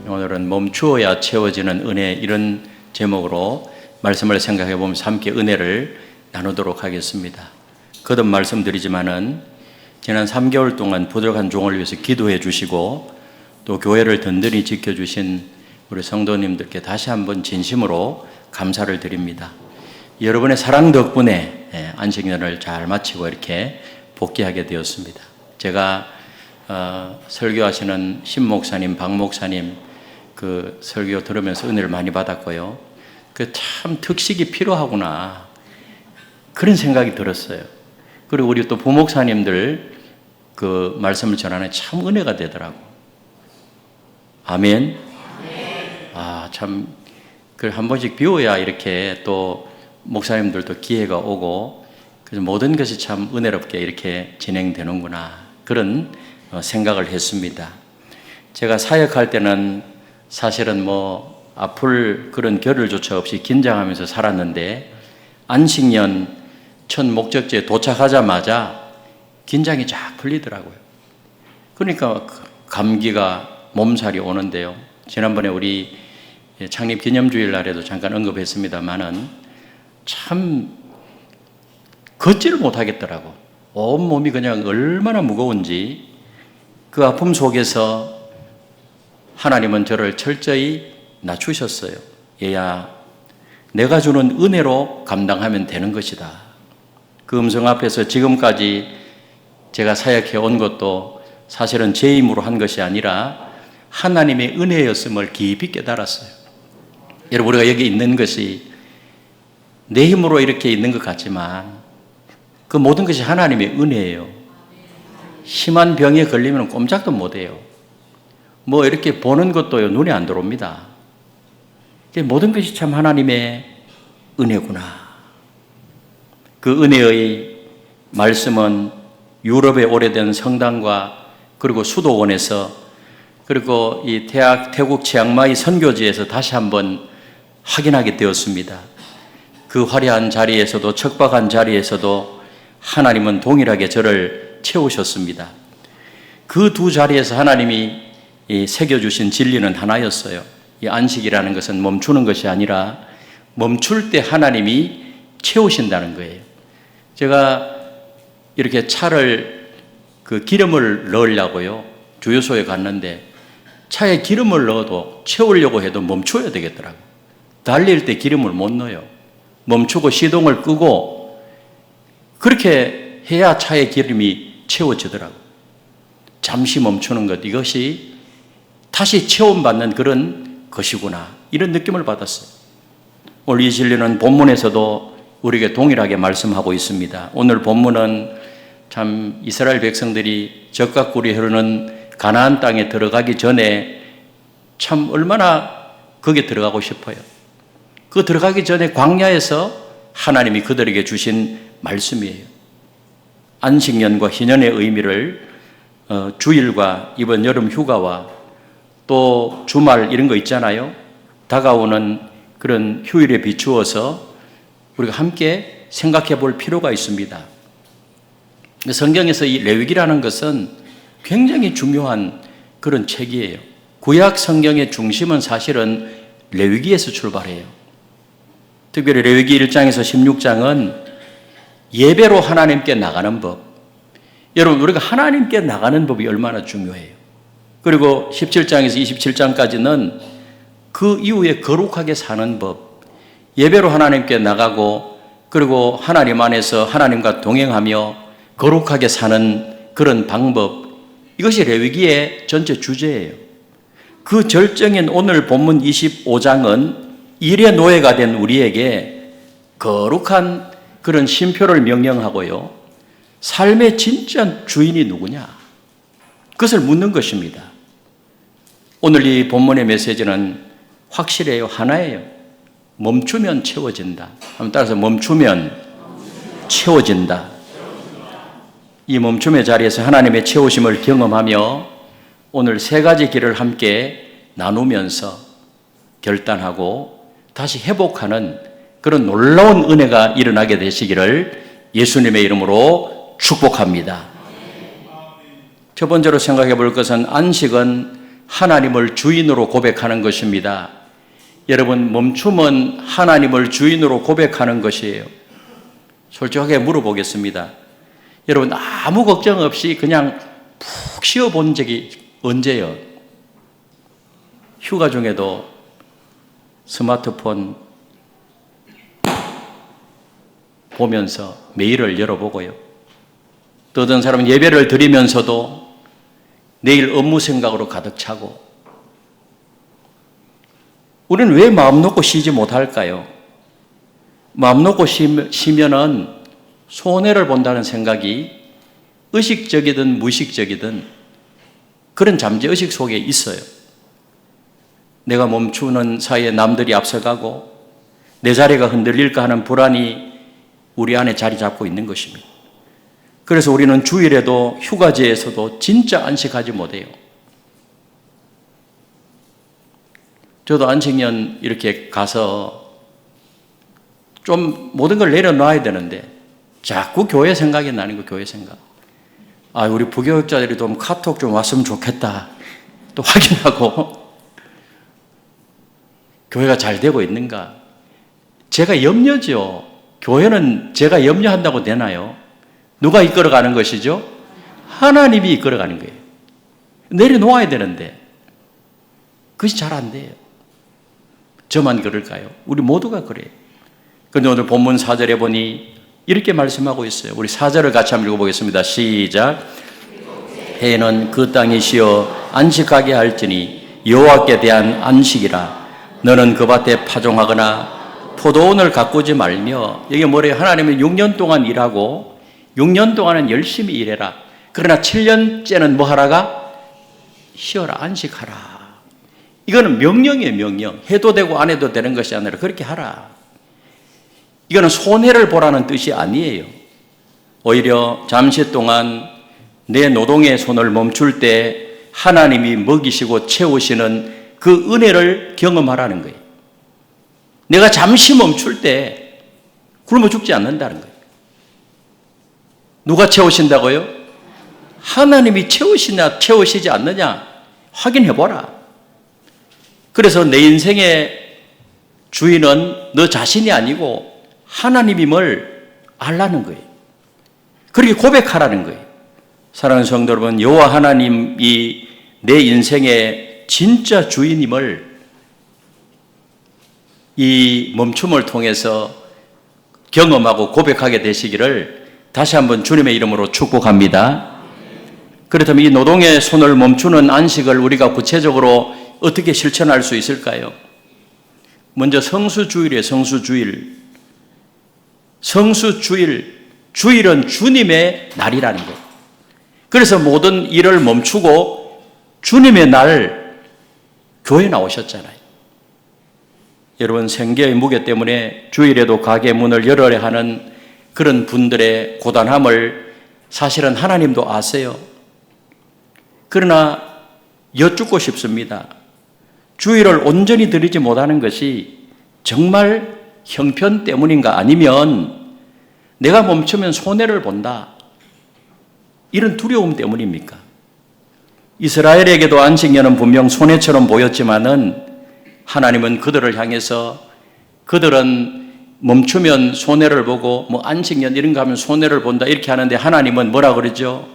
오늘은 멈추어야 채워지는 은혜, 이런 제목으로 말씀을 생각해 보면서 함께 은혜를 나누도록 하겠습니다. 거듭 말씀드리지만은 지난 3개월 동안 부족한 종을 위해서 기도해 주시고 또 교회를 든든히 지켜주신 우리 성도님들께 다시 한번 진심으로 감사를 드립니다. 여러분의 사랑 덕분에 안식년을 잘 마치고 이렇게 복귀하게 되었습니다. 제가 설교하시는 신 목사님, 박 목사님 그 설교 들으면서 은혜를 많이 받았고요. 그 참 특식이 필요하구나 그런 생각이 들었어요. 그리고 우리 또 부목사님들 그 말씀을 전하는 참 은혜가 되더라고. 아멘. 참 그 한 번씩 비워야 이렇게 또 목사님들도 기회가 오고 그래서 모든 것이 참 은혜롭게 이렇게 진행되는구나 그런 생각을 했습니다. 제가 사역할 때는 사실은 아플 그런 겨를조차 없이 긴장하면서 살았는데 안식년 첫 목적지에 도착하자마자 긴장이 쫙 풀리더라고요. 그러니까 감기가 몸살이 오는데요. 지난번에 우리 창립 기념주일 날에도 잠깐 언급했습니다만은 참 걷지를 못하겠더라고. 온몸이 그냥 얼마나 무거운지 그 아픔 속에서 하나님은 저를 철저히 낮추셨어요. 얘야, 내가 주는 은혜로 감당하면 되는 것이다. 그 음성 앞에서 지금까지 제가 사역해 온 것도 사실은 제 힘으로 한 것이 아니라 하나님의 은혜였음을 깊이 깨달았어요. 여러분, 우리가 여기 있는 것이 내 힘으로 이렇게 있는 것 같지만 그 모든 것이 하나님의 은혜예요. 심한 병에 걸리면 꼼짝도 못해요. 이렇게 보는 것도요, 눈에 안 들어옵니다. 모든 것이 참 하나님의 은혜구나. 그 은혜의 말씀은 유럽의 오래된 성당과 그리고 수도원에서 그리고 이 태국 치앙마이 선교지에서 다시 한번 확인하게 되었습니다. 그 화려한 자리에서도 척박한 자리에서도 하나님은 동일하게 저를 채우셨습니다. 그 두 자리에서 하나님이 새겨주신 진리는 하나였어요. 이 안식이라는 것은 멈추는 것이 아니라 멈출 때 하나님이 채우신다는 거예요. 제가 이렇게 차를 기름을 넣으려고요. 주유소에 갔는데 차에 기름을 넣어도 채우려고 해도 멈춰야 되겠더라고요. 달릴 때 기름을 못 넣어요. 멈추고 시동을 끄고 그렇게 해야 차의 기름이 채워지더라고요. 잠시 멈추는 것, 이것이 다시 체험받는 그런 것이구나 이런 느낌을 받았어요. 오늘 이 진리는 본문에서도 우리에게 동일하게 말씀하고 있습니다. 오늘 본문은 참 이스라엘 백성들이 젖과 꿀이 흐르는 가나안 땅에 들어가기 전에 참 얼마나 거기에 들어가고 싶어요. 그 들어가기 전에 광야에서 하나님이 그들에게 주신 말씀이에요. 안식년과 희년의 의미를 주일과 이번 여름 휴가와 또 주말 이런 거 있잖아요. 다가오는 그런 휴일에 비추어서 우리가 함께 생각해 볼 필요가 있습니다. 성경에서 이 레위기라는 것은 굉장히 중요한 그런 책이에요. 구약 성경의 중심은 사실은 레위기에서 출발해요. 특별히 레위기 1장에서 16장은 예배로 하나님께 나가는 법. 여러분, 우리가 하나님께 나가는 법이 얼마나 중요해요. 그리고 17장에서 27장까지는 그 이후에 거룩하게 사는 법. 예배로 하나님께 나가고 그리고 하나님 안에서 하나님과 동행하며 거룩하게 사는 그런 방법. 이것이 레위기의 전체 주제예요. 그 절정인 오늘 본문 25장은 일의 노예가 된 우리에게 거룩한 그런 쉼표를 명령하고요. 삶의 진짜 주인이 누구냐? 그것을 묻는 것입니다. 오늘 이 본문의 메시지는 확실해요. 하나예요. 멈추면 채워진다. 한번 따라서 멈추면 채워진다. 이 멈춤의 자리에서 하나님의 채우심을 경험하며 오늘 세 가지 길을 함께 나누면서 결단하고 다시 회복하는 그런 놀라운 은혜가 일어나게 되시기를 예수님의 이름으로 축복합니다. 첫 번째로 생각해 볼 것은 안식은 하나님을 주인으로 고백하는 것입니다. 여러분, 멈춤은 하나님을 주인으로 고백하는 것이에요. 솔직하게 물어보겠습니다. 여러분, 아무 걱정 없이 그냥 푹 쉬어본 적이 언제요? 휴가 중에도 스마트폰 보면서 메일을 열어보고요. 또 어떤 사람은 예배를 드리면서도 내일 업무 생각으로 가득 차고. 우리는 왜 마음 놓고 쉬지 못할까요? 마음 놓고 쉬면은 손해를 본다는 생각이 의식적이든 무의식적이든 그런 잠재의식 속에 있어요. 내가 멈추는 사이에 남들이 앞서가고 내 자리가 흔들릴까 하는 불안이 우리 안에 자리 잡고 있는 것입니다. 그래서 우리는 주일에도 휴가지에서도 진짜 안식하지 못해요. 저도 안식년 이렇게 가서 좀 모든 걸 내려놔야 되는데 자꾸 교회 생각이 나는 거, 교회 생각. 아, 우리 부교육자들이 좀 카톡 좀 왔으면 좋겠다. 또 확인하고 교회가 잘 되고 있는가. 제가 염려죠. 교회는 제가 염려한다고 되나요? 누가 이끌어가는 것이죠? 하나님이 이끌어가는 거예요. 내려놓아야 되는데 그것이 잘 안 돼요. 저만 그럴까요? 우리 모두가 그래요. 그런데 오늘 본문 4절에 보니 이렇게 말씀하고 있어요. 우리 4절을 같이 한번 읽어보겠습니다. 시작. 해는 그 땅이 쉬어 안식하게 할지니 여호와께 대한 안식이라. 너는 그 밭에 파종하거나 포도원을 가꾸지 말며. 이게 뭐래요? 하나님은 6년 동안 일하고 6년 동안은 열심히 일해라. 그러나 7년째는 뭐 하라가? 쉬어라, 안식하라. 이거는 명령이에요, 명령. 해도 되고 안 해도 되는 것이 아니라 그렇게 하라. 이거는 손해를 보라는 뜻이 아니에요. 오히려 잠시 동안 내 노동의 손을 멈출 때 하나님이 먹이시고 채우시는 그 은혜를 경험하라는 거예요. 내가 잠시 멈출 때 굶어 죽지 않는다는 거예요. 누가 채우신다고요? 하나님이 채우시냐 채우시지 않느냐 확인해 보라. 그래서 내 인생의 주인은 너 자신이 아니고 하나님임을 알라는 거예요. 그렇게 고백하라는 거예요. 사랑하는 성도 여러분, 여호와 하나님이 내 인생의 진짜 주인임을 이 멈춤을 통해서 경험하고 고백하게 되시기를 다시 한번 주님의 이름으로 축복합니다. 그렇다면 이 노동의 손을 멈추는 안식을 우리가 구체적으로 어떻게 실천할 수 있을까요? 먼저 성수주일이에요. 성수주일. 성수주일. 주일은 주님의 날이라는 거예요. 그래서 모든 일을 멈추고 주님의 날 교회에 나오셨잖아요. 여러분, 생계의 무게 때문에 주일에도 가게 문을 열어야 하는 그런 분들의 고단함을 사실은 하나님도 아세요. 그러나 여쭙고 싶습니다. 주일을 온전히 드리지 못하는 것이 정말 형편 때문인가, 아니면 내가 멈추면 손해를 본다, 이런 두려움 때문입니까? 이스라엘에게도 안식년은 분명 손해처럼 보였지만은 하나님은 그들을 향해서 그들은 멈추면 손해를 보고 뭐 안식년 이런 거 하면 손해를 본다 이렇게 하는데 하나님은 뭐라 그러죠?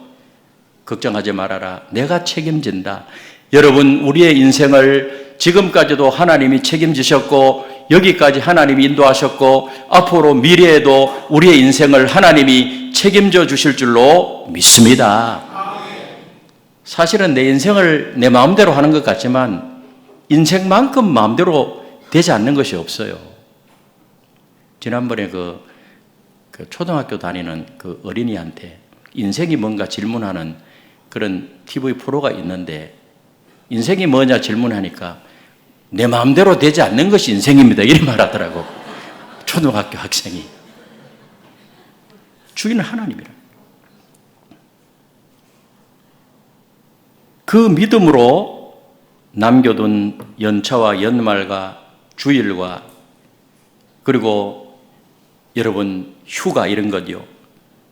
걱정하지 말아라. 내가 책임진다. 여러분, 우리의 인생을 지금까지도 하나님이 책임지셨고 여기까지 하나님이 인도하셨고 앞으로 미래에도 우리의 인생을 하나님이 책임져 주실 줄로 믿습니다. 사실은 내 인생을 내 마음대로 하는 것 같지만 인생만큼 마음대로 되지 않는 것이 없어요. 지난번에 그 초등학교 다니는 그 어린이한테 인생이 뭔가 질문하는 그런 TV 프로가 있는데 인생이 뭐냐 질문하니까 내 마음대로 되지 않는 것이 인생입니다. 이렇게 말하더라고. 초등학교 학생이. 주인은 하나님이라. 그 믿음으로 남겨둔 연차와 연말과 주일과 그리고 여러분 휴가 이런 것이요.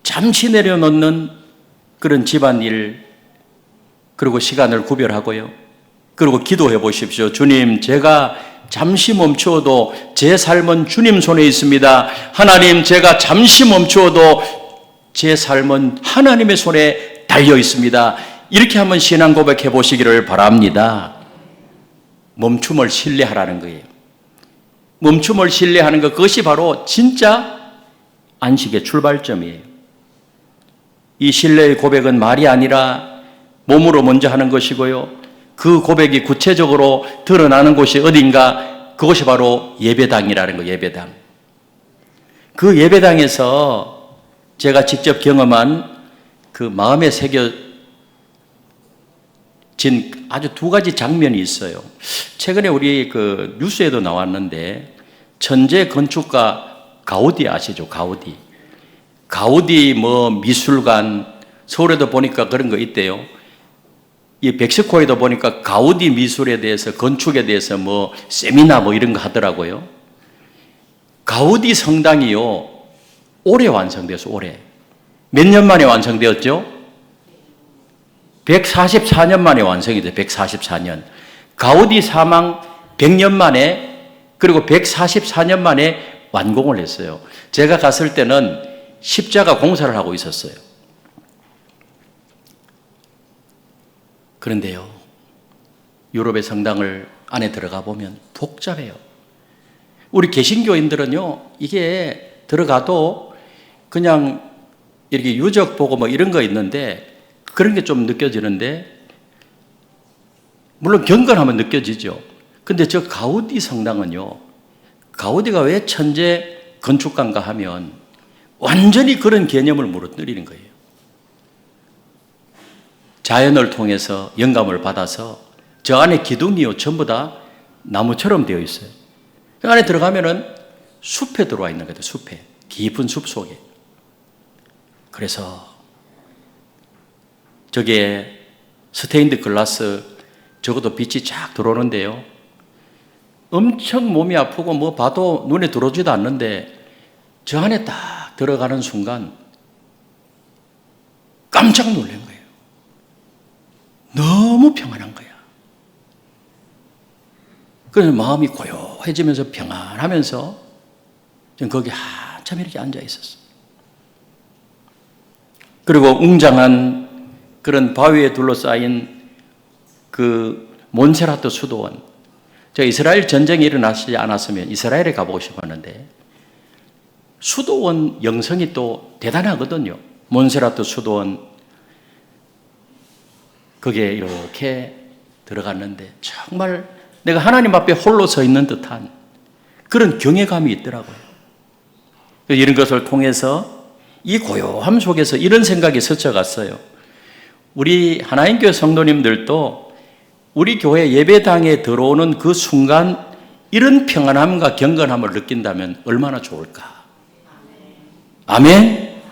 잠시 내려놓는 그런 집안일 그리고 시간을 구별하고요. 그리고 기도해 보십시오. 주님, 제가 잠시 멈추어도 제 삶은 주님 손에 있습니다. 하나님, 제가 잠시 멈추어도 제 삶은 하나님의 손에 달려 있습니다. 이렇게 한번 신앙 고백해 보시기를 바랍니다. 멈춤을 신뢰하라는 거예요. 멈춤을 신뢰하는 것, 그것이 바로 진짜 안식의 출발점이에요. 이 신뢰의 고백은 말이 아니라 몸으로 먼저 하는 것이고요. 그 고백이 구체적으로 드러나는 곳이 어딘가, 그것이 바로 예배당이라는 거예요. 예배당. 그 예배당에서 제가 직접 경험한 그 마음에 새겨진 아주 두 가지 장면이 있어요. 최근에 우리 그 뉴스에도 나왔는데, 천재 건축가 가우디 아시죠? 가우디. 가우디 미술관, 서울에도 보니까 그런 거 있대요. 이 멕시코에도 보니까 가우디 미술에 대해서, 건축에 대해서 세미나 이런 거 하더라고요. 가우디 성당이요, 올해 완성돼서 올해. 몇 년 만에 완성되었죠? 144년 만에 완성이 돼요. 144년. 가우디 사망 100년 만에, 그리고 144년 만에 완공을 했어요. 제가 갔을 때는 십자가 공사를 하고 있었어요. 그런데요, 유럽의 성당을 안에 들어가 보면 복잡해요. 우리 개신교인들은요, 이게 들어가도 그냥 이렇게 유적 보고 이런 거 있는데, 그런 게 좀 느껴지는데, 물론 경건하면 느껴지죠. 근데 저 가우디 성당은요, 가우디가 왜 천재 건축가인가 하면 완전히 그런 개념을 무너뜨리는 거예요. 자연을 통해서 영감을 받아서 저 안에 기둥이요, 전부 다 나무처럼 되어 있어요. 그 안에 들어가면은 숲에 들어와 있는 거예요. 숲에. 깊은 숲 속에. 그래서 저게 스테인드 글라스, 적어도 빛이 쫙 들어오는데요, 엄청 몸이 아프고 봐도 눈에 들어오지도 않는데, 저 안에 딱 들어가는 순간 깜짝 놀란 거예요. 너무 평안한 거야. 그래서 마음이 고요해지면서 평안하면서 저는 거기 한참 이렇게 앉아 있었어요. 그리고 웅장한 그런 바위에 둘러싸인 그 몬세라트 수도원. 제가 이스라엘 전쟁이 일어나지 않았으면 이스라엘에 가보고 싶었는데, 수도원 영성이 또 대단하거든요. 몬세라트 수도원. 거기에 이렇게 들어갔는데 정말 내가 하나님 앞에 홀로 서 있는 듯한 그런 경외감이 있더라고요. 이런 것을 통해서 이 고요함 속에서 이런 생각이 스쳐갔어요. 우리 하나님교회 성도님들도 우리 교회 예배당에 들어오는 그 순간 이런 평안함과 경건함을 느낀다면 얼마나 좋을까. 아멘?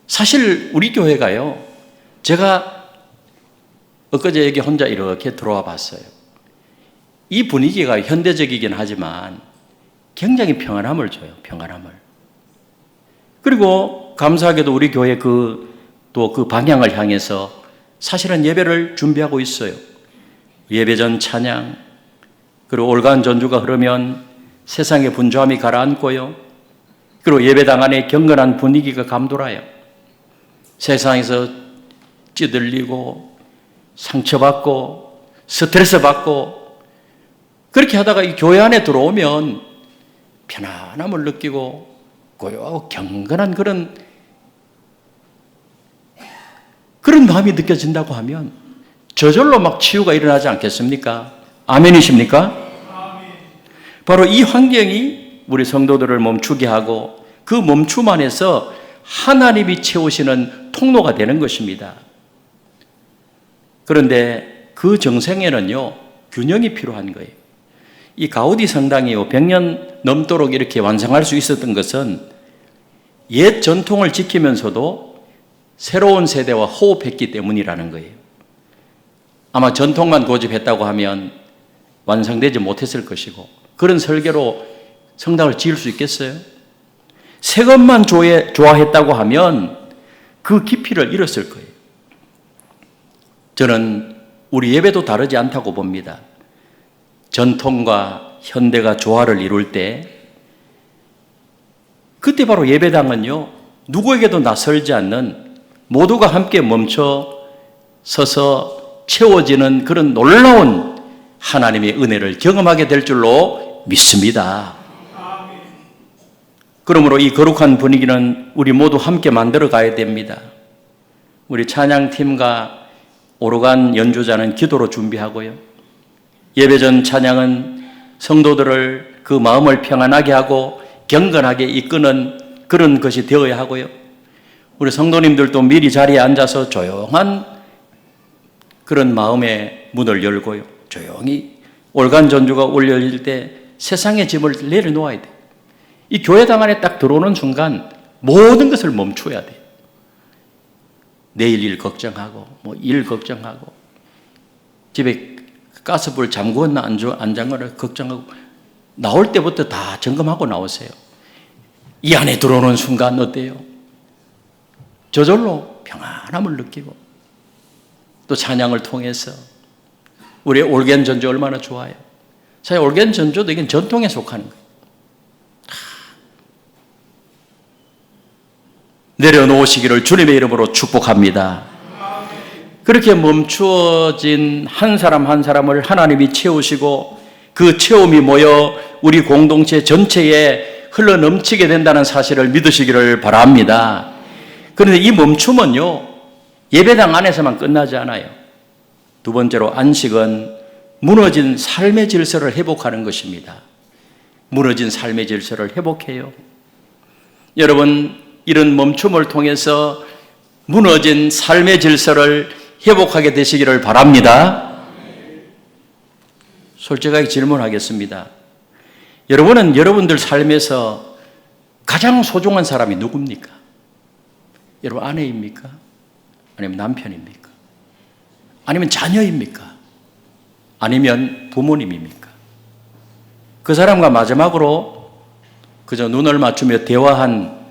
사실 우리 교회가요, 제가 엊그제 여기 혼자 이렇게 들어와 봤어요. 이 분위기가 현대적이긴 하지만 굉장히 평안함을 줘요. 평안함을. 그리고 감사하게도 우리 교회 또 그 방향을 향해서 사실은 예배를 준비하고 있어요. 예배 전 찬양, 그리고 올가은 전주가 흐르면 세상의 분주함이 가라앉고요. 그리고 예배당 안에 경건한 분위기가 감돌아요. 세상에서 찌들리고 상처받고 스트레스 받고 그렇게 하다가 이 교회 안에 들어오면 편안함을 느끼고 고요하고 경건한 그런 마음이 느껴진다고 하면 저절로 막 치유가 일어나지 않겠습니까? 아멘이십니까? 바로 이 환경이 우리 성도들을 멈추게 하고 그 멈춤 안에서 하나님이 채우시는 통로가 되는 것입니다. 그런데 그 정생에는요, 균형이 필요한 거예요. 이 가우디 성당이요, 100년 넘도록 이렇게 완성할 수 있었던 것은 옛 전통을 지키면서도 새로운 세대와 호흡했기 때문이라는 거예요. 아마 전통만 고집했다고 하면 완성되지 못했을 것이고, 그런 설계로 성당을 지을 수 있겠어요? 새 것만 좋아했다고 하면 그 깊이를 잃었을 거예요. 저는 우리 예배도 다르지 않다고 봅니다. 전통과 현대가 조화를 이룰 때 그때 바로 예배당은요, 누구에게도 낯설지 않는 모두가 함께 멈춰 서서 채워지는 그런 놀라운 하나님의 은혜를 경험하게 될 줄로 믿습니다. 그러므로 이 거룩한 분위기는 우리 모두 함께 만들어 가야 됩니다. 우리 찬양팀과 오르간 연주자는 기도로 준비하고요. 예배 전 찬양은 성도들을 그 마음을 평안하게 하고 경건하게 이끄는 그런 것이 되어야 하고요. 우리 성도님들도 미리 자리에 앉아서 조용한 그런 마음의 문을 열고요. 조용히 올간 전주가 울려질 때 세상의 짐을 내려놓아야 돼요. 이 교회당 안에 딱 들어오는 순간 모든 것을 멈춰야 돼요. 내일 일 걱정하고 일 걱정하고 집에 가스불 잠그었나 안 잠그었나 걱정하고 나올 때부터 다 점검하고 나오세요. 이 안에 들어오는 순간 어때요? 저절로 평안함을 느끼고 또 찬양을 통해서 우리의 올겐 전주 얼마나 좋아요. 사실 올겐 전주도 이건 전통에 속하는 거예요. 내려놓으시기를 주님의 이름으로 축복합니다. 그렇게 멈추어진 한 사람 한 사람을 하나님이 채우시고 그 체험이 모여 우리 공동체 전체에 흘러넘치게 된다는 사실을 믿으시기를 바랍니다. 그런데 이 멈춤은요, 예배당 안에서만 끝나지 않아요. 두 번째로 안식은 무너진 삶의 질서를 회복하는 것입니다. 무너진 삶의 질서를 회복해요. 여러분, 이런 멈춤을 통해서 무너진 삶의 질서를 회복하게 되시기를 바랍니다. 솔직하게 질문하겠습니다. 여러분은 여러분들 삶에서 가장 소중한 사람이 누굽니까? 여러분 아내입니까? 아니면 남편입니까? 아니면 자녀입니까? 아니면 부모님입니까? 그 사람과 마지막으로 그저 눈을 맞추며 대화한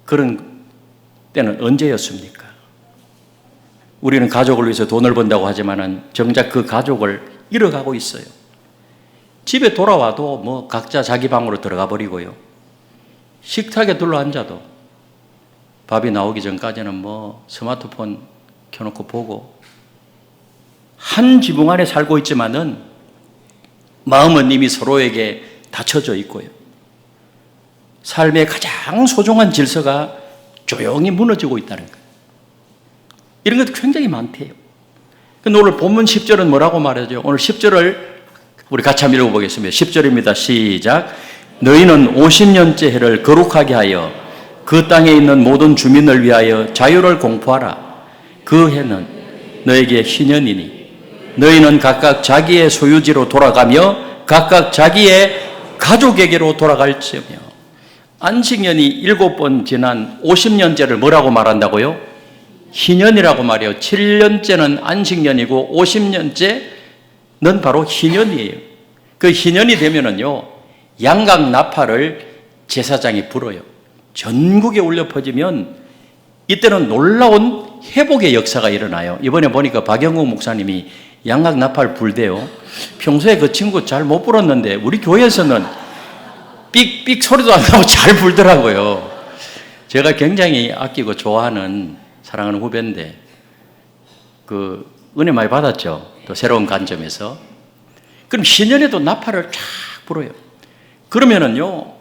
그런 때는 언제였습니까? 우리는 가족을 위해서 돈을 번다고 하지만은 정작 그 가족을 잃어가고 있어요. 집에 돌아와도 각자 자기 방으로 들어가 버리고요. 식탁에 둘러앉아도 밥이 나오기 전까지는 스마트폰 켜놓고 보고 한 지붕 안에 살고 있지만은 마음은 이미 서로에게 닫혀져 있고요. 삶의 가장 소중한 질서가 조용히 무너지고 있다는 거예요. 이런 것도 굉장히 많대요. 근데 오늘 본문 10절은 뭐라고 말하죠? 오늘 10절을 우리 같이 한번 읽어보겠습니다. 10절입니다. 시작. 너희는 50년째 해를 거룩하게 하여 그 땅에 있는 모든 주민을 위하여 자유를 공포하라. 그 해는 너에게 희년이니 너희는 각각 자기의 소유지로 돌아가며 각각 자기의 가족에게로 돌아갈지며. 안식년이 7번 지난 50년째를 뭐라고 말한다고요? 희년이라고 말해요. 7년째는 안식년이고 50년째는 바로 희년이에요. 그 희년이 되면은요, 양각 나팔을 제사장이 불어요. 전국에 울려 퍼지면 이때는 놀라운 회복의 역사가 일어나요. 이번에 보니까 박영국 목사님이 양각 나팔 불대요. 평소에 그 친구 잘 못 불었는데 우리 교회에서는 삑삑 소리도 안 나고 잘 불더라고요. 제가 굉장히 아끼고 좋아하는 사랑하는 후배인데 은혜 많이 받았죠. 또 새로운 관점에서. 그럼 희년에도 나팔을 쫙 불어요. 그러면은요,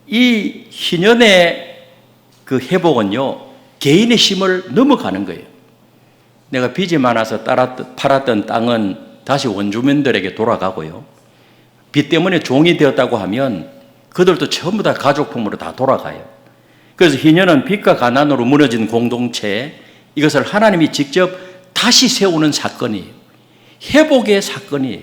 이 희년의 그 회복은요, 개인의 힘을 넘어가는 거예요. 내가 빚이 많아서 팔았던 땅은 다시 원주민들에게 돌아가고요. 빚 때문에 종이 되었다고 하면 그들도 전부 다 가족품으로 다 돌아가요. 그래서 희년은 빚과 가난으로 무너진 공동체, 이것을 하나님이 직접 다시 세우는 사건이에요. 회복의 사건이에요.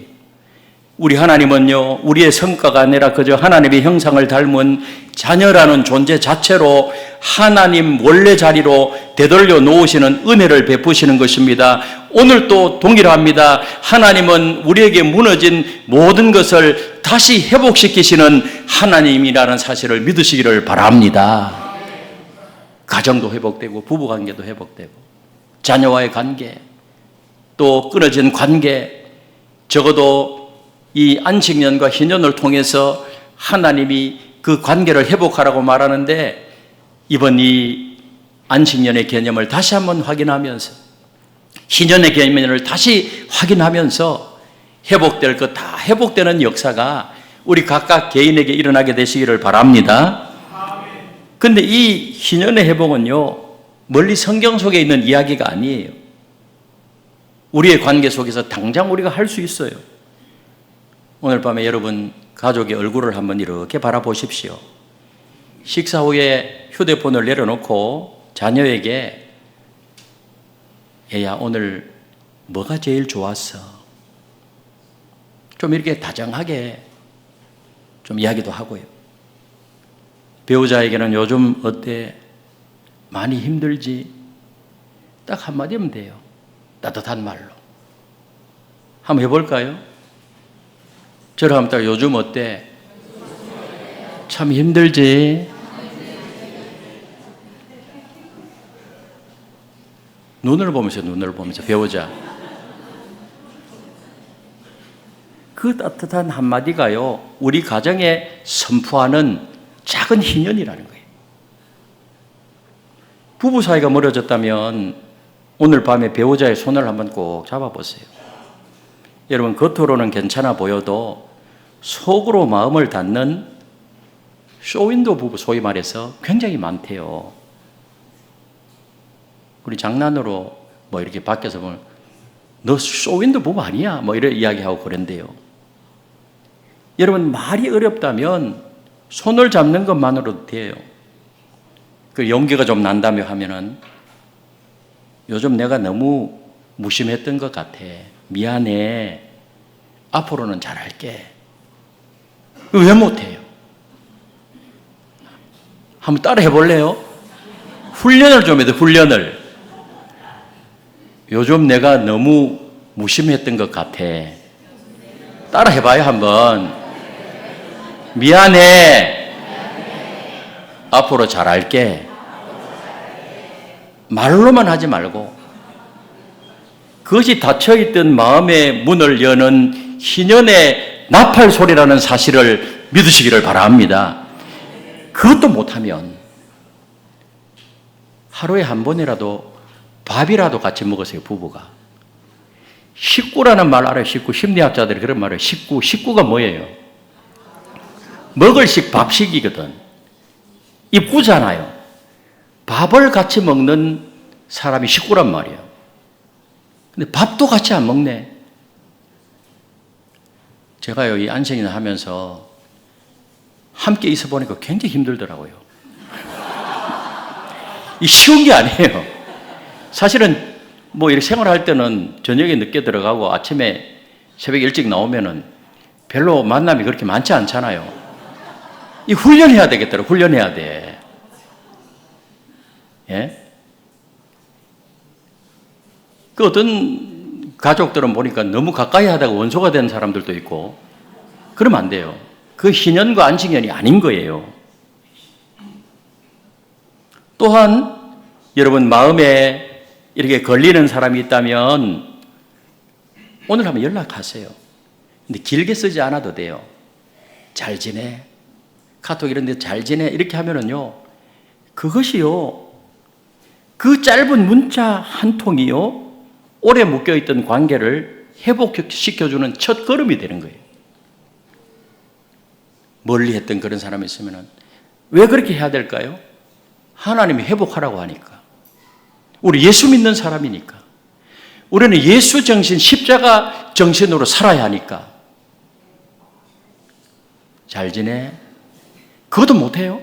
우리 하나님은요, 우리의 성과가 아니라 그저 하나님의 형상을 닮은 자녀라는 존재 자체로 하나님 원래 자리로 되돌려 놓으시는 은혜를 베푸시는 것입니다. 오늘도 동일합니다. 하나님은 우리에게 무너진 모든 것을 다시 회복시키시는 하나님이라는 사실을 믿으시기를 바랍니다. 가정도 회복되고 부부관계도 회복되고 자녀와의 관계, 또 끊어진 관계, 적어도 이 안식년과 희년을 통해서 하나님이 그 관계를 회복하라고 말하는데, 이번 이 안식년의 개념을 다시 한번 확인하면서, 희년의 개념을 다시 확인하면서 회복될 것 다 회복되는 역사가 우리 각각 개인에게 일어나게 되시기를 바랍니다. 그런데 이 희년의 회복은요, 멀리 성경 속에 있는 이야기가 아니에요. 우리의 관계 속에서 당장 우리가 할 수 있어요. 오늘 밤에 여러분 가족의 얼굴을 한번 이렇게 바라보십시오. 식사 후에 휴대폰을 내려놓고 자녀에게 얘야 오늘 뭐가 제일 좋았어? 좀 이렇게 다정하게 좀 이야기도 하고요. 배우자에게는 요즘 어때? 많이 힘들지? 딱 한마디 하면 돼요. 따뜻한 말로. 한번 해볼까요? 저를 한번 딱 요즘 어때? 참 힘들지? 눈을 보면서 배우자. 그 따뜻한 한마디가요, 우리 가정에 선포하는 작은 희년이라는 거예요. 부부 사이가 멀어졌다면 오늘 밤에 배우자의 손을 한번 꼭 잡아보세요. 여러분, 겉으로는 괜찮아 보여도 속으로 마음을 닫는 쇼윈도 부부, 소위 말해서 굉장히 많대요. 우리 장난으로 뭐 이렇게 밖에서 보면 너 쇼윈도 부부 아니야? 뭐 이런 이야기하고 그런데요. 여러분, 말이 어렵다면 손을 잡는 것만으로도 돼요. 그 용기가 좀 난다며 하면은 요즘 내가 너무 무심했던 것 같아. 미안해. 앞으로는 잘할게. 왜 못해요? 한번 따라 해볼래요? 훈련을 좀 해도 훈련을. 요즘 내가 너무 무심했던 것 같아. 따라 해봐요 한번. 미안해. 앞으로 잘할게. 말로만 하지 말고 그것이 닫혀있던 마음의 문을 여는 희년의 나팔 소리라는 사실을 믿으시기를 바랍니다. 그것도 못하면 하루에 한 번이라도 밥이라도 같이 먹으세요. 부부가. 식구라는 말 알아요. 식구. 심리학자들이 그런 말을 해요. 식구가 뭐예요? 먹을 식 밥식이거든. 입구잖아요. 밥을 같이 먹는 사람이 식구란 말이에요. 근데 밥도 같이 안 먹네. 제가요, 이 안식년 하면서 함께 있어 보니까 굉장히 힘들더라고요. 이 쉬운 게 아니에요. 사실은 뭐 이렇게 생활할 때는 저녁에 늦게 들어가고 아침에 새벽에 일찍 나오면은 별로 만남이 그렇게 많지 않잖아요. 이 훈련해야 되겠더라고요. 훈련해야 돼. 예? 그 어떤 가족들은 보니까 너무 가까이 하다가 원소가 된 사람들도 있고 그러면 안 돼요. 그 희년과 안식년이 아닌 거예요. 또한 여러분 마음에 이렇게 걸리는 사람이 있다면 오늘 한번 연락하세요. 근데 길게 쓰지 않아도 돼요. 잘 지내? 카톡 이런 데 잘 지내? 이렇게 하면은요, 그것이요, 그 짧은 문자 한 통이요, 오래 묶여있던 관계를 회복시켜주는 첫 걸음이 되는 거예요. 멀리 했던 그런 사람이 있으면은 왜 그렇게 해야 될까요? 하나님이 회복하라고 하니까. 우리 예수 믿는 사람이니까. 우리는 예수 정신, 십자가 정신으로 살아야 하니까. 잘 지내? 그것도 못해요.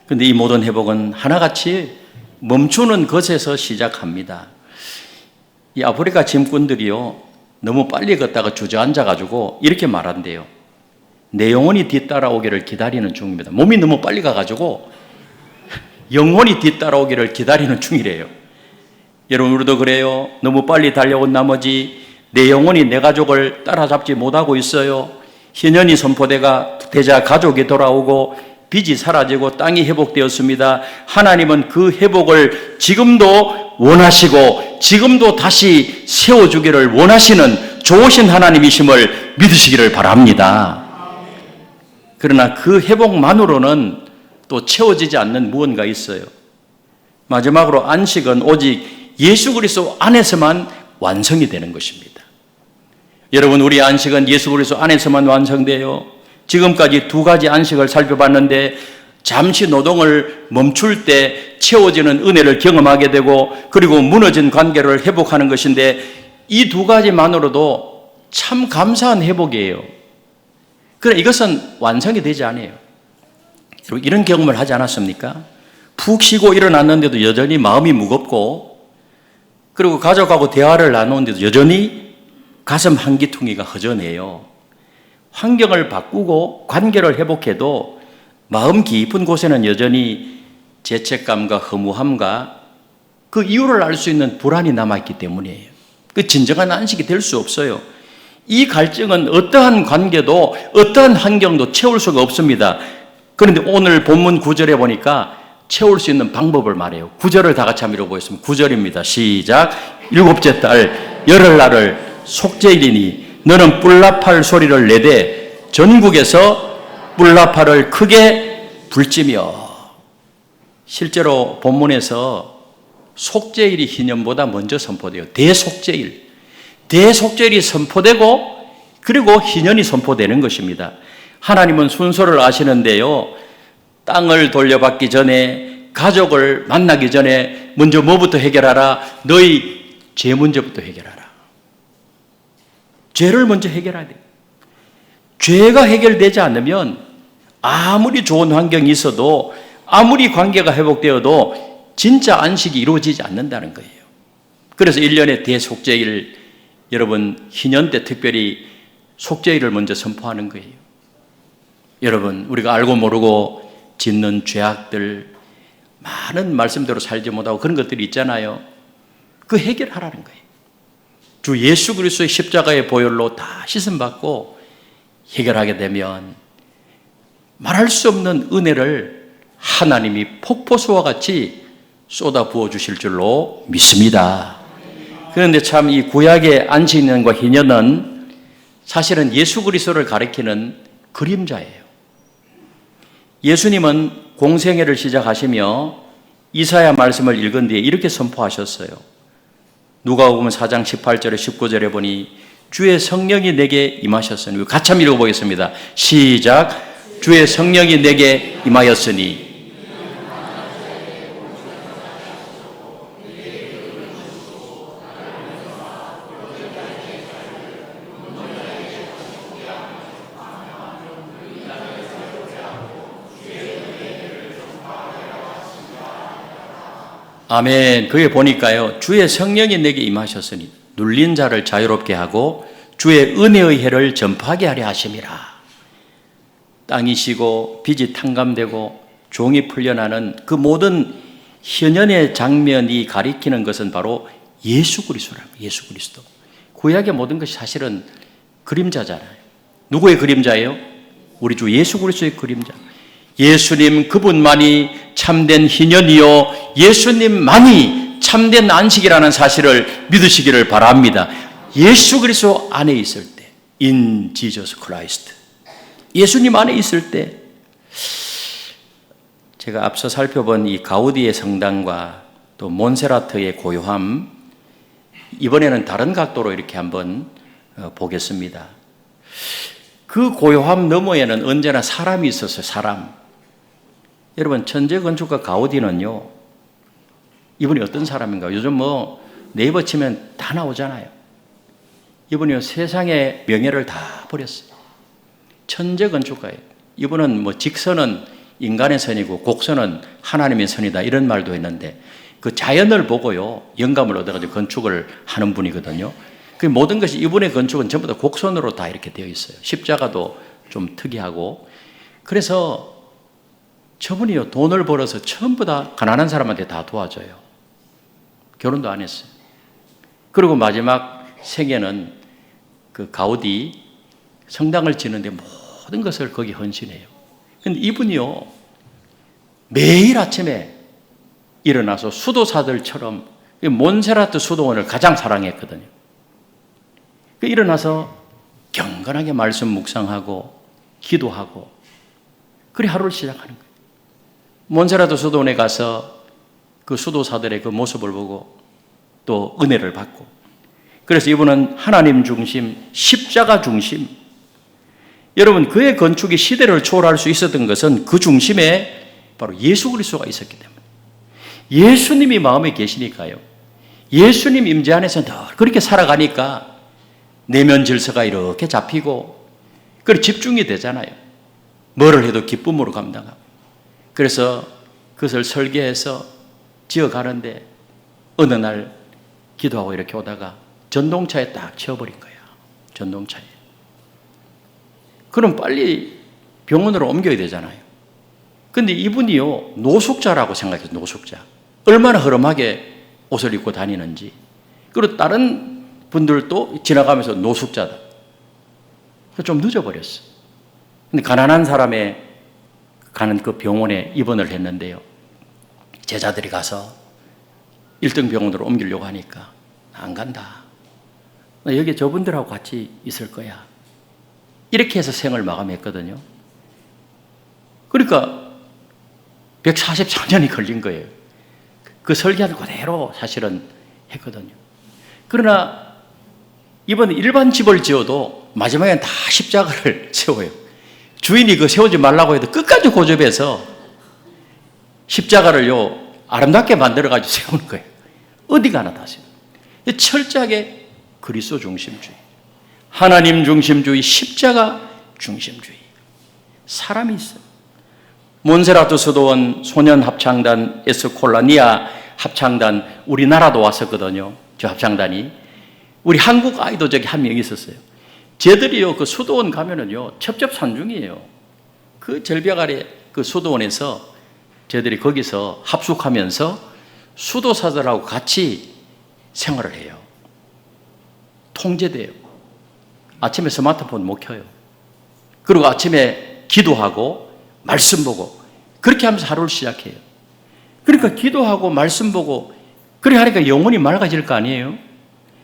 그런데 이 모든 회복은 하나같이 멈추는 것에서 시작합니다. 이 아프리카 짐꾼들이요, 너무 빨리 걷다가 주저앉아가지고 이렇게 말한대요. 내 영혼이 뒤따라오기를 기다리는 중입니다. 몸이 너무 빨리 가가지고 영혼이 뒤따라오기를 기다리는 중이래요. 여러분, 우리도 그래요. 너무 빨리 달려온 나머지 내 영혼이 내 가족을 따라잡지 못하고 있어요. 희년이 선포되자 가족이 돌아오고 빚이 사라지고 땅이 회복되었습니다. 하나님은 그 회복을 지금도 원하시고 지금도 다시 세워주기를 원하시는 좋으신 하나님이심을 믿으시기를 바랍니다. 그러나 그 회복만으로는 또 채워지지 않는 무언가 있어요. 마지막으로 안식은 오직 예수 그리스도 안에서만 완성이 되는 것입니다. 여러분, 우리 안식은 예수 그리스도 안에서만 완성돼요. 지금까지 두 가지 안식을 살펴봤는데 잠시 노동을 멈출 때 채워지는 은혜를 경험하게 되고 그리고 무너진 관계를 회복하는 것인데 이 두 가지만으로도 참 감사한 회복이에요. 그러나 이것은 완성이 되지 않아요. 이런 경험을 하지 않았습니까? 푹 쉬고 일어났는데도 여전히 마음이 무겁고 그리고 가족하고 대화를 나누는데도 여전히 가슴 한기퉁이가 허전해요. 환경을 바꾸고 관계를 회복해도 마음 깊은 곳에는 여전히 죄책감과 허무함과 그 이유를 알 수 있는 불안이 남아있기 때문이에요. 그 진정한 안식이 될 수 없어요. 이 갈증은 어떠한 관계도 어떠한 환경도 채울 수가 없습니다. 그런데 오늘 본문 9절에 보니까 채울 수 있는 방법을 말해요. 9절을 다 같이 한번 읽어보겠습니다. 9절입니다. 시작. 일곱째 달 열흘날을 속죄일이니 너는 뿔나팔 소리를 내되 전국에서 뿔나팔을 크게 불지며. 실제로 본문에서 속죄일이 희년보다 먼저 선포돼요. 대속죄일. 대속죄일이 선포되고 그리고 희년이 선포되는 것입니다. 하나님은 순서를 아시는데요. 땅을 돌려받기 전에 가족을 만나기 전에 먼저 뭐부터 해결하라? 너희 죄 문제부터 해결하라. 죄를 먼저 해결해야 돼요. 죄가 해결되지 않으면 아무리 좋은 환경이 있어도 아무리 관계가 회복되어도 진짜 안식이 이루어지지 않는다는 거예요. 그래서 1년의 대속죄일, 여러분 희년 때 특별히 속죄일을 먼저 선포하는 거예요. 여러분, 우리가 알고 모르고 짓는 죄악들, 많은 말씀대로 살지 못하고 그런 것들이 있잖아요. 그 해결하라는 거예요. 주 예수 그리스도의 십자가의 보혈로 다 씻음받고 해결하게 되면 말할 수 없는 은혜를 하나님이 폭포수와 같이 쏟아 부어 주실 줄로 믿습니다. 그런데 참 이 구약의 안식년과 희년은 사실은 예수 그리스도를 가리키는 그림자예요. 예수님은 공생애를 시작하시며 이사야 말씀을 읽은 뒤에 이렇게 선포하셨어요. 누가복음 4장 18절에 19절에 보니 주의 성령이 내게 임하셨으니, 같이 한번 읽어보겠습니다. 시작. 주의 성령이 내게 임하였으니. 아멘. 그게 보니까요, 주의 성령이 내게 임하셨으니 눌린 자를 자유롭게 하고 주의 은혜의 해를 전파하게 하려 하심이라. 땅이 쉬고 빚이 탕감되고 종이 풀려나는 그 모든 현현의 장면이 가리키는 것은 바로 예수 그리스도라고. 예수 그리스도. 구약의 모든 것이 사실은 그림자잖아요. 누구의 그림자예요? 우리 주 예수 그리스도의 그림자. 예수님 그분만이 참된 희년이요 예수님만이 참된 안식이라는 사실을 믿으시기를 바랍니다. 예수 그리스도 안에 있을 때, in Jesus Christ, 예수님 안에 있을 때, 제가 앞서 살펴본 이 가우디의 성당과 또 몬세라트의 고요함, 이번에는 다른 각도로 이렇게 한번 보겠습니다. 그 고요함 너머에는 언제나 사람이 있었어요. 사람. 여러분, 천재 건축가 가우디는요, 이분이 어떤 사람인가? 요즘 네이버 치면 다 나오잖아요. 이분이 세상의 명예를 다 버렸어요. 천재 건축가예요. 이분은 직선은 인간의 선이고 곡선은 하나님의 선이다, 이런 말도 했는데 그 자연을 보고요 영감을 얻어가지고 건축을 하는 분이거든요. 그 모든 것이, 이분의 건축은 전부 다 곡선으로 다 이렇게 되어 있어요. 십자가도 좀 특이하고. 그래서 저분이요, 돈을 벌어서 전부 다 가난한 사람한테 다 도와줘요. 결혼도 안 했어요. 그리고 마지막 생애는 그 가우디 성당을 짓는데 모든 것을 거기 헌신해요. 근데 이분이요, 매일 아침에 일어나서 수도사들처럼 몬세라트 수도원을 가장 사랑했거든요. 일어나서 경건하게 말씀 묵상하고 기도하고 그리 하루를 시작하는 거예요. 몬세라트 수도원에 가서 그 수도사들의 그 모습을 보고 또 은혜를 받고, 그래서 이분은 하나님 중심, 십자가 중심. 여러분, 그의 건축이 시대를 초월할 수 있었던 것은 그 중심에 바로 예수 그리스도가 있었기 때문에, 예수님이 마음에 계시니까요. 예수님 임재 안에서 늘 그렇게 살아가니까 내면 질서가 이렇게 잡히고 그리고 집중이 되잖아요. 뭐를 해도 기쁨으로 감당하고. 그래서 그것을 설계해서 지어가는데 어느 날 기도하고 이렇게 오다가 전동차에 딱 치워버린 거야. 전동차에. 그럼 빨리 병원으로 옮겨야 되잖아요. 근데 이분이요, 노숙자라고 생각해요. 노숙자. 얼마나 허름하게 옷을 입고 다니는지. 그리고 다른 분들도 지나가면서 노숙자다. 좀 늦어버렸어. 근데 가난한 사람의 가는 그 병원에 입원을 했는데요. 제자들이 가서 1등 병원으로 옮기려고 하니까 안 간다. 나 여기 저분들하고 같이 있을 거야. 이렇게 해서 생을 마감했거든요. 그러니까 144년이 걸린 거예요. 그 설계한 그대로 사실은 했거든요. 그러나 이번에 일반 집을 지어도 마지막엔 다 십자가를 세워요. 주인이 그 세우지 말라고 해도 끝까지 고집해서 십자가를요 아름답게 만들어가지고 세우는 거예요. 어디 가나 다 세워요. 철저하게 그리스도 중심주의, 하나님 중심주의, 십자가 중심주의. 사람이 있어요. 몬세라트 수도원, 소년합창단, 에스콜라니아 합창단, 우리나라도 왔었거든요. 저 합창단이. 우리 한국 아이도 저기 한 명 있었어요. 쟤들이요, 그 수도원 가면은요, 첩첩산중이에요. 그 절벽 아래 그 수도원에서 쟤들이 거기서 합숙하면서 수도사들하고 같이 생활을 해요. 통제돼요. 아침에 스마트폰 못 켜요. 그리고 아침에 기도하고 말씀 보고 그렇게 하면서 하루를 시작해요. 그러니까 기도하고 말씀 보고 그렇게 하니까 영혼이 맑아질 거 아니에요.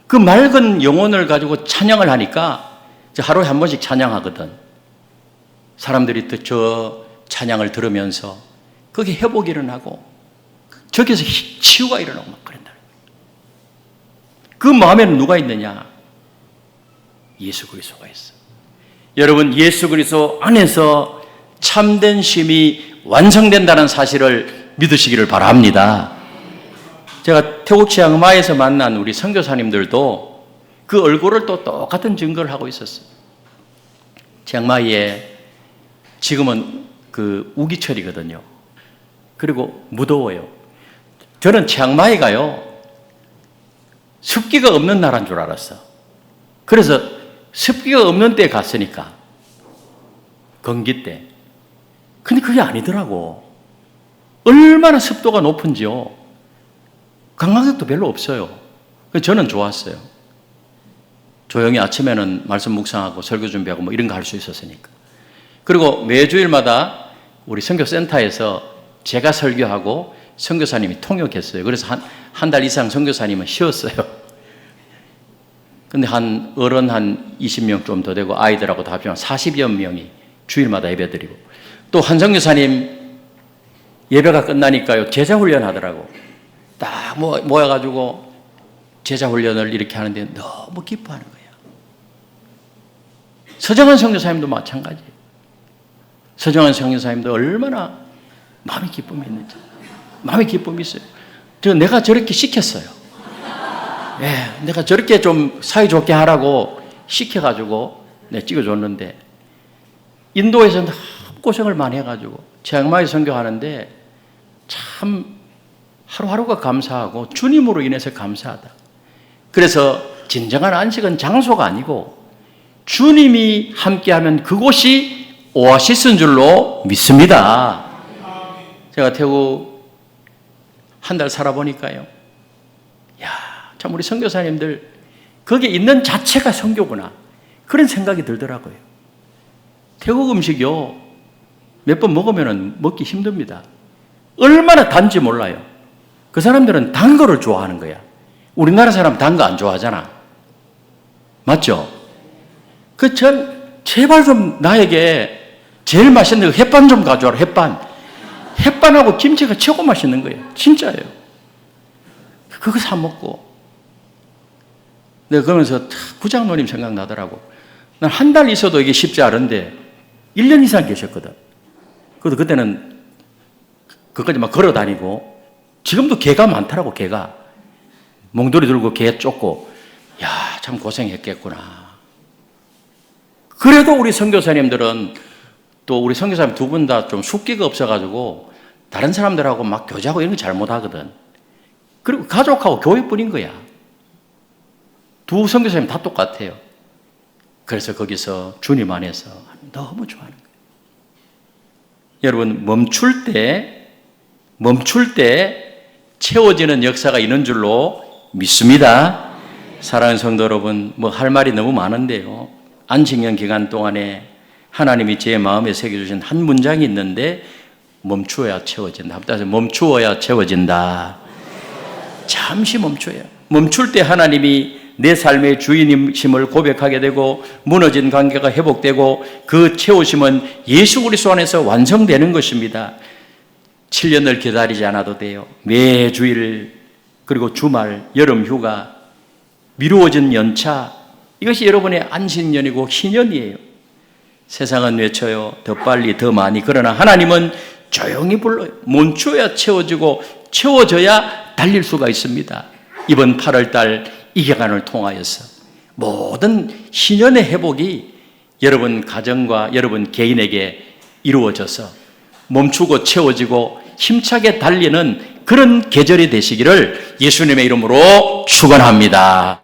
그 맑은 영혼을 가지고 찬양을 하니까 하루에 한 번씩 찬양하거든. 사람들이 또 저 찬양을 들으면서 거기에 회복이 일어나고 저기서 치유가 일어나고 막 그런다. 그 마음에는 누가 있느냐? 예수 그리스도가 있어. 여러분, 예수 그리스도 안에서 참된 쉼이 완성된다는 사실을 믿으시기를 바랍니다. 제가 태국 치앙마이에서 만난 우리 선교사님들도 그 얼굴을 또 똑같은 증거를 하고 있었어요. 치앙마이에 지금은 그 우기철이거든요. 그리고 무더워요. 저는 치앙마이가요 습기가 없는 나라인 줄 알았어. 그래서 습기가 없는 때 갔으니까 건기 때. 근데 그게 아니더라고. 얼마나 습도가 높은지요. 관광객도 별로 없어요. 그래서 저는 좋았어요. 조용히 아침에는 말씀 묵상하고 설교 준비하고 뭐 이런 거 할 수 있었으니까. 그리고 매주일마다 우리 선교센터에서 제가 설교하고 선교사님이 통역했어요. 그래서 한 달 이상 선교사님은 쉬었어요. 근데 어른 한 20명 좀 더 되고 아이들하고 다 합치면 40여 명이 주일마다 예배드리고, 또 한 선교사님 예배가 끝나니까요 제자훈련 하더라고. 딱 모여가지고 제자훈련을 이렇게 하는데 너무 기뻐하는 거예요. 서정환 선교사님도 마찬가지예요. 서정환 선교사님도 얼마나 마음의 기쁨이 있는지. 마음의 기쁨이 있어요. 내가 저렇게 시켰어요. 예, 내가 저렇게 좀 사이좋게 하라고 시켜가지고 찍어줬는데, 인도에서 너무 고생을 많이 해가지고 치앙마이 선교하는데 참 하루하루가 감사하고 주님으로 인해서 감사하다. 그래서 진정한 안식은 장소가 아니고 주님이 함께하면 그곳이 오아시스인 줄로 믿습니다. 제가 태국 한 달 살아보니까요, 참 우리 선교사님들 거기에 있는 자체가 선교구나, 그런 생각이 들더라고요. 태국 음식이요 몇 번 먹으면 먹기 힘듭니다. 얼마나 단지 몰라요. 그 사람들은 단 거를 좋아하는 거야. 우리나라 사람 단 거 안 좋아하잖아. 맞죠? 제발 좀 나에게 제일 맛있는 거 햇반 좀 가져와라, 햇반. 햇반하고 김치가 최고 맛있는 거예요. 진짜예요. 그거 사 먹고. 내가 그러면서 부장노님 생각나더라고. 난 한 달 있어도 이게 쉽지 않은데 1년 이상 계셨거든. 그래도 그때는 그까지 막 걸어 다니고, 지금도 개가 많더라고, 개가. 몽돌이 들고 개 쫓고, 야, 참 고생했겠구나. 그래도 우리 선교사님들은, 또 우리 선교사님 두 분 다 좀 숙기가 없어가지고 다른 사람들하고 막 교제하고 이런 거 잘 못하거든. 그리고 가족하고 교회뿐인 거야. 두 선교사님 다 똑같아요. 그래서 거기서 주님 안에서 너무 좋아하는 거예요. 여러분, 멈출 때 채워지는 역사가 있는 줄로 믿습니다. 사랑하는 성도 여러분, 할 말이 너무 많은데요. 안식년 기간 동안에 하나님이 제 마음에 새겨주신 한 문장이 있는데, 멈추어야 채워진다. 따라서 멈추어야 채워진다. 잠시 멈춰야. 멈출 때 하나님이 내 삶의 주인이심을 고백하게 되고, 무너진 관계가 회복되고, 그 채우심은 예수 그리스도 안에서 완성되는 것입니다. 7년을 기다리지 않아도 돼요. 매 주일, 그리고 주말, 여름 휴가, 미루어진 연차, 이것이 여러분의 안식년이고 희년이에요. 세상은 외쳐요. 더 빨리, 더 많이. 그러나 하나님은 조용히 불러요. 멈춰야 채워지고, 채워져야 달릴 수가 있습니다. 이번 8월 달 이 기간을 통하여서 모든 희년의 회복이 여러분 가정과 여러분 개인에게 이루어져서 멈추고 채워지고 힘차게 달리는 그런 계절이 되시기를 예수님의 이름으로 축원합니다.